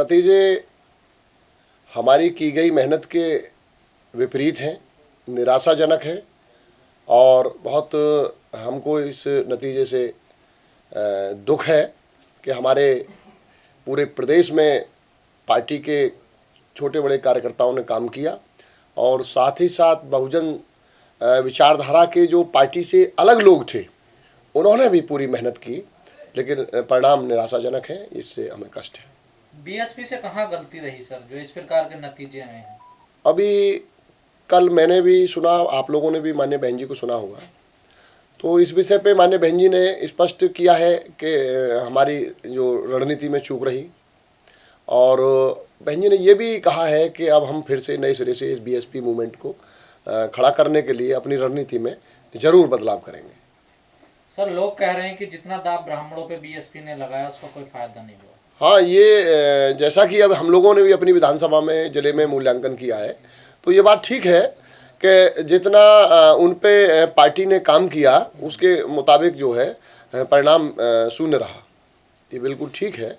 नतीजे हमारी की गई मेहनत के विपरीत हैं, निराशाजनक हैं और बहुत हमको इस नतीजे से दुख है कि हमारे पूरे प्रदेश में पार्टी के छोटे बड़े कार्यकर्ताओं ने काम किया और साथ ही साथ बहुजन विचारधारा के जो पार्टी से अलग लोग थे उन्होंने भी पूरी मेहनत की, लेकिन परिणाम निराशाजनक है। इससे हमें कष्ट है। बीएसपी से कहाँ गलती रही सर, जो इस प्रकार के नतीजे आए हैं? अभी कल मैंने भी सुना, आप लोगों ने भी माननीय बहन जी को सुना होगा, तो इस विषय पे माननीय बहन जी ने स्पष्ट किया है कि हमारी जो रणनीति में चूक रही और बहन जी ने ये भी कहा है कि अब हम फिर से नए सिरे से इस बीएसपी मूवमेंट को खड़ा करने के लिए अपनी रणनीति में ज़रूर बदलाव करेंगे। सर, लोग कह रहे हैं कि जितना दाब ब्राह्मणों पे बीएसपी ने लगाया उसका कोई फायदा नहीं हुआ। हाँ, ये जैसा कि अब हम लोगों ने भी अपनी विधानसभा में जिले में मूल्यांकन किया है, तो ये बात ठीक है कि जितना उन पे पार्टी ने काम किया उसके मुताबिक जो है परिणाम शून्य रहा। ये बिल्कुल ठीक है।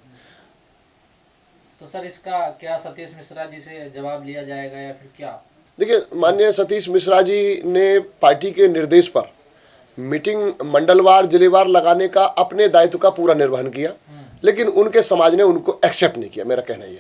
तो सर, इसका क्या सतीश मिश्रा जी से जवाब लिया जाएगा या फिर क्या? देखिए, माननीय सतीश मिश्रा जी ने पार्टी के निर्देश पर मीटिंग मंडलवार जिलेवार लगाने का अपने दायित्व का पूरा निर्वहन किया, लेकिन उनके समाज ने उनको एक्सेप्ट नहीं किया। मेरा कहना यह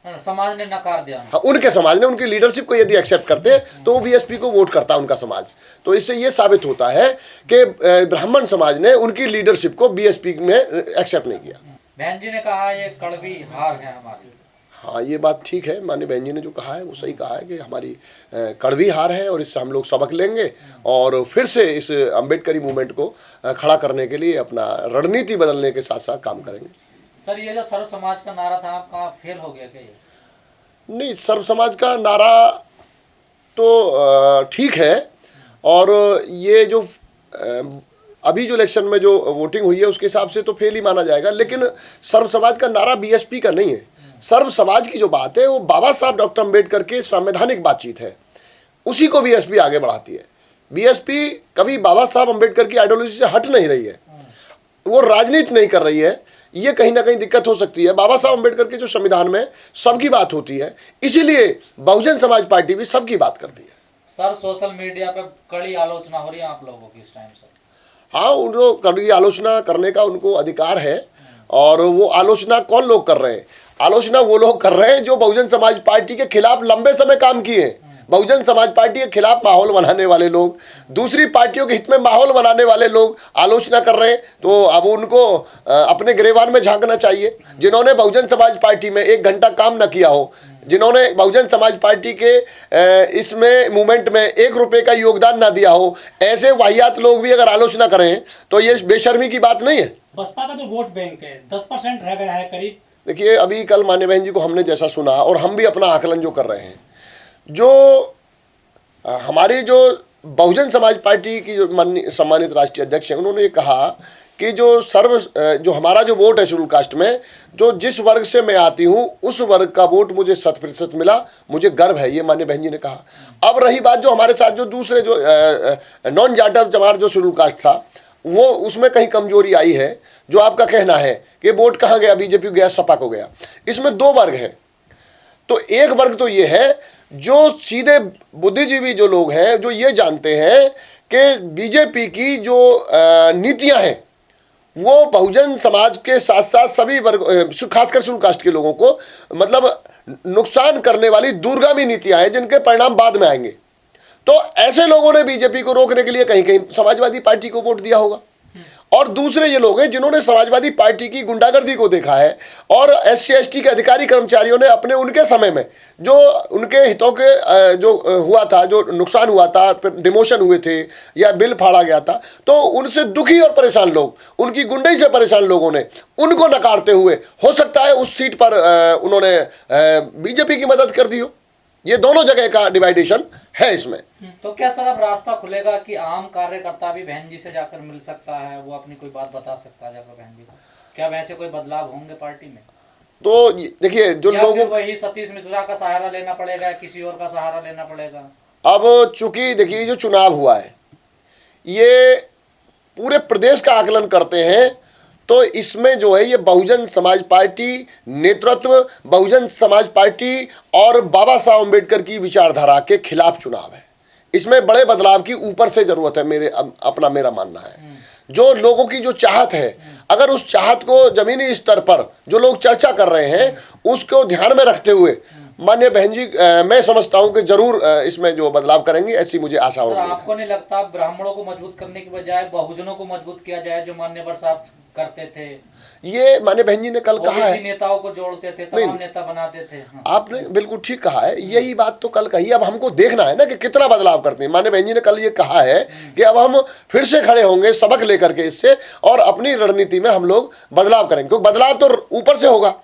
है, समाज ने नकार दिया। हाँ, उनके समाज ने उनकी लीडरशिप को यदि एक्सेप्ट करते तो वो बीएसपी को वोट करता उनका समाज। तो इससे ये साबित होता है कि ब्राह्मण समाज ने उनकी लीडरशिप को बीएसपी में एक्सेप्ट नहीं किया। बहन जी ने कहा ये कड़वी हार है हमारी। हाँ, ये बात ठीक है। माननीय बहन जी ने जो कहा है वो सही कहा है कि हमारी कड़वी हार है और इससे हम लोग सबक लेंगे और फिर से इस अम्बेडकरी मूवमेंट को खड़ा करने के लिए अपना रणनीति बदलने के साथ साथ काम करेंगे। सर, ये जो सर्व समाज का नारा था आपका फेल हो गया क्या ये? नहीं, सर्व समाज का नारा तो ठीक है और ये जो अभी जो इलेक्शन में जो वोटिंग हुई है उसके हिसाब से तो फेल ही माना जाएगा, लेकिन सर्व समाज का नारा बीएसपी का नहीं है। सर्व समाज की जो बात है वो बाबा साहब डॉक्टर अम्बेडकर के संवैधानिक बातचीत है, उसी को बीएसपी आगे बढ़ाती है। बीएसपी कभी बाबा साहब अम्बेडकर की आइडियोलॉजी से हट नहीं रही है, वो राजनीति नहीं कर रही है। ये कहीं ना कहीं दिक्कत हो सकती है। बाबा साहब अम्बेडकर के जो संविधान में सबकी बात होती है, इसीलिए बहुजन समाज पार्टी भी सबकी बात करती है। सर, सोशल मीडिया पे कड़ी आलोचना हो रही है आप लोगों की इस टाइम से। हाँ, उनको कड़ी आलोचना करने का उनको अधिकार है और वो आलोचना कौन लोग कर रहे हैं? आलोचना वो लोग कर रहे हैं जो बहुजन समाज पार्टी के खिलाफ लंबे समय काम किए हैं। बहुजन समाज पार्टी के खिलाफ माहौल बनाने वाले लोग, दूसरी पार्टियों के हित में माहौल बनाने वाले लोग आलोचना कर रहे हैं, तो अब उनको अपने गिरेबान में झांकना चाहिए। जिन्होंने बहुजन समाज पार्टी में 1 घंटा काम न किया हो, जिन्होंने बहुजन समाज पार्टी के इसमें मूवमेंट में 1 रुपये का योगदान ना दिया हो, ऐसे वाहियात लोग भी अगर आलोचना करें तो ये बेशर्मी की बात नहीं है। बसपा का जो वोट बैंक है 10% रह गया है करीब। देखिए, अभी कल मान्य बहन जी को हमने जैसा सुना और हम भी अपना आकलन जो कर रहे हैं, जो हमारी जो बहुजन समाज पार्टी की जो सम्मानित राष्ट्रीय अध्यक्ष हैं, उन्होंने ये कहा कि जो हमारा जो वोट है शेड्यूल कास्ट में, जो जिस वर्ग से मैं आती हूँ उस वर्ग का वोट मुझे 100% मिला, मुझे गर्व है, ये माननीय बहन जी ने कहा। अब रही बात जो हमारे साथ जो दूसरे जो नॉन जाटव जमात जो शेड्यूल कास्ट था, वो उसमें कहीं कमजोरी आई है। जो आपका कहना है कि वोट कहाँ गया, बीजेपी को गया, सपा को गया, इसमें 2 वर्ग हैं। तो एक वर्ग तो ये है जो सीधे बुद्धिजीवी जो लोग हैं, जो ये जानते हैं कि बीजेपी की जो नीतियां हैं वो बहुजन समाज के साथ साथ सभी वर्ग, खासकर शेड्यूल कास्ट के लोगों को मतलब नुकसान करने वाली दूरगामी नीतियां हैं जिनके परिणाम बाद में आएंगे। तो ऐसे लोगों ने बीजेपी को रोकने के लिए कहीं कहीं समाजवादी पार्टी को वोट दिया होगा। और दूसरे ये लोग हैं जिन्होंने समाजवादी पार्टी की गुंडागर्दी को देखा है और SC/ST के अधिकारी कर्मचारियों ने उनके समय में जो उनके हितों के जो हुआ था, जो नुकसान हुआ था, डिमोशन हुए थे या बिल फाड़ा गया था, तो उनसे दुखी और परेशान लोग, उनकी गुंडई से परेशान लोगों ने उनको नकारते हुए हो सकता है उस सीट पर उन्होंने बीजेपी की मदद कर दी हो। ये दोनों जगह का डिवाइडेशन है इसमें। तो क्या सर अब रास्ता खुलेगा कि आम कार्यकर्ता भी बहन जी से जाकर मिल सकता है, वो अपनी कोई बात बता सकता है जाकर बहन जी को? क्या वैसे कोई बदलाव होंगे पार्टी में? तो देखिए, जो लोगों वही सतीश मिश्रा का सहारा लेना पड़ेगा, किसी और का सहारा लेना पड़ेगा? अब चूंकि देखिए जो चुनाव हुआ है ये पूरे प्रदेश का आकलन करते हैं, तो इसमें जो है ये बहुजन समाज पार्टी नेतृत्व, बहुजन समाज पार्टी और बाबा साहब अम्बेडकर की विचारधारा के खिलाफ चुनाव है। इसमें बड़े बदलाव की ऊपर से जरूरत है, मेरा मानना है। जो लोगों की जो चाहत है, अगर उस चाहत को जमीनी स्तर पर जो लोग चर्चा कर रहे हैं उसको ध्यान में रखते हुए माननीय बहन जी मैं समझता हूं कि जरूर इसमें जो बदलाव करेंगे, ऐसी मुझे आशा सर, होगी। आपको नहीं लगता ब्राह्मणों को मजबूत करने की बजाय बहुजनों को मजबूत किया जाए, जो मान्यवर साहब करते थे? ये माननीय बहन जी ने कल कहा है, नेताओं को जोड़ते थे, तमाम नेता बनाते थे। हाँ। आपने बिल्कुल ठीक कहा है, यही बात तो कल कही। अब हमको देखना है ना कि कितना बदलाव करते हैं। माननीय बहन जी ने कल ये कहा है कि अब हम फिर से खड़े होंगे सबक लेकर के इससे, और अपनी रणनीति में हम लोग बदलाव करेंगे, क्योंकि बदलाव तो ऊपर से होगा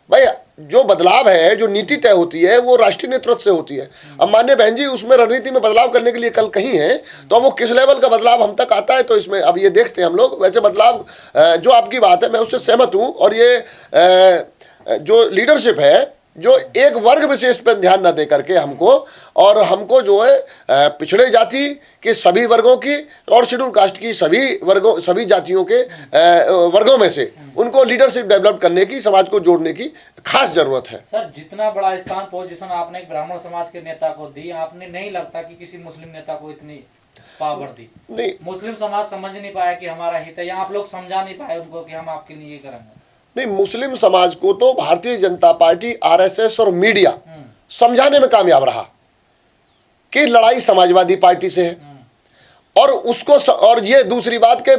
भाई। जो बदलाव है, जो नीति तय होती है वो राष्ट्रीय नेतृत्व से होती है। अब माननीय बहन जी उसमें रणनीति में बदलाव करने के लिए कल कही है, तो अब वो किस लेवल का बदलाव हम तक आता है, तो इसमें अब ये देखते हैं हम लोग। वैसे बदलाव जो आपकी बात है मैं उससे सहमत हूँ, और ये जो लीडरशिप है जो एक वर्ग विशेष पर ध्यान न दे करके हमको जो है पिछड़े जाति के सभी वर्गों की और शेड्यूल कास्ट की सभी जातियों के वर्गों में से उनको लीडरशिप डेवलप करने की, समाज को जोड़ने की खास जरूरत है। सर, जितना बड़ा स्थान पोजीशन आपने एक ब्राह्मण समाज के नेता को दी, आपने नहीं लगता कि किसी मुस्लिम नेता को इतनी पावर दी? नहीं, मुस्लिम समाज समझ नहीं पाया कि हमारा हित है, या आप लोग समझा नहीं पाए उनको कि हम आपके लिए ये करेंगे? नहीं, मुस्लिम समाज को तो भारतीय जनता पार्टी, आरएसएस और मीडिया समझाने में कामयाब रहा कि लड़ाई समाजवादी पार्टी से है, और और ये दूसरी बात के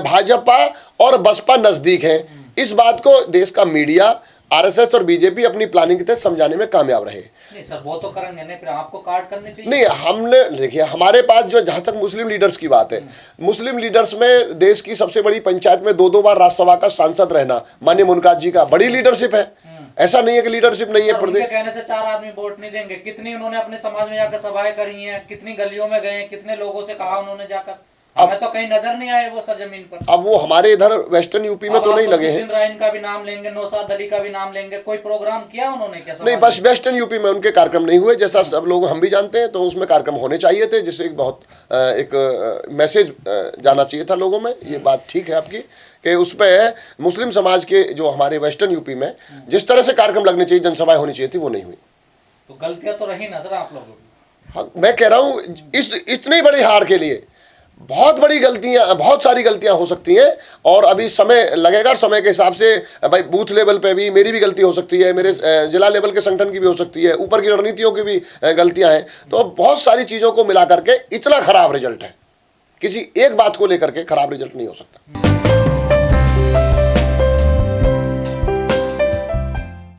भाजपा और बसपा नजदीक है। इस बात को देश का मीडिया, आरएसएस और बीजेपी अपनी प्लानिंग के तहत समझाने में कामयाब रहे। नहीं सर, वो तो करेंगे नहीं, फिर आपको कार्ड करने चाहिए। नहीं, हमने देखिए हमारे पास जो, जहां तक मुस्लिम लीडर्स की बात है, मुस्लिम लीडर्स में देश की सबसे बड़ी पंचायत में 2-2 बार राज्यसभा का सांसद रहना माननीय मुनकाज जी का बड़ी लीडरशिप है। ऐसा नहीं है कि लीडरशिप नहीं है प्रदेश। कहने से 4 आदमी वोट नहीं देंगे। कितनी उन्होंने अपने समाज में जाकर सभाएं करी हैं, कितनी गलियों में गए, कितने लोगों से कहा उन्होंने जाकर, हमें तो कहीं नजर नहीं आए वो सरजमीन पर। अब वो हमारे इधर वेस्टर्न यूपी में तो नहीं लगे हैं। इमरान का भी नाम लेंगे, नौशाद अली का भी नाम लेंगे, कोई प्रोग्राम किया उन्होंने क्या? नहीं, बस वेस्टर्न यूपी में उनके कार्यक्रम नहीं हुए, जैसा सब लोग हम भी जानते हैं। तो उसमें कार्यक्रम होने चाहिए थे, जिससे एक मैसेज जाना चाहिए था लोगों में। ये बात ठीक है आपकी कि उस पर मुस्लिम समाज के जो हमारे वेस्टर्न यूपी में जिस तरह से कार्यक्रम लगने चाहिए, जनसभाएं होनी चाहिए थी, वो नहीं हुई। तो गलतियां तो रही ना सर आप लोगों की? हाँ, मैं कह रहा हूँ इतनी बड़ी हार के लिए बहुत सारी गलतियां हो सकती हैं, और अभी समय लगेगा। समय के हिसाब से भाई बूथ लेवल पे भी मेरी भी गलती हो सकती है, मेरे जिला लेवल के संगठन की भी हो सकती है, ऊपर की रणनीतियों की भी गलतियां हैं। तो बहुत सारी चीज़ों को मिला करके इतना खराब रिजल्ट है। किसी एक बात को लेकर के खराब रिजल्ट नहीं हो सकता।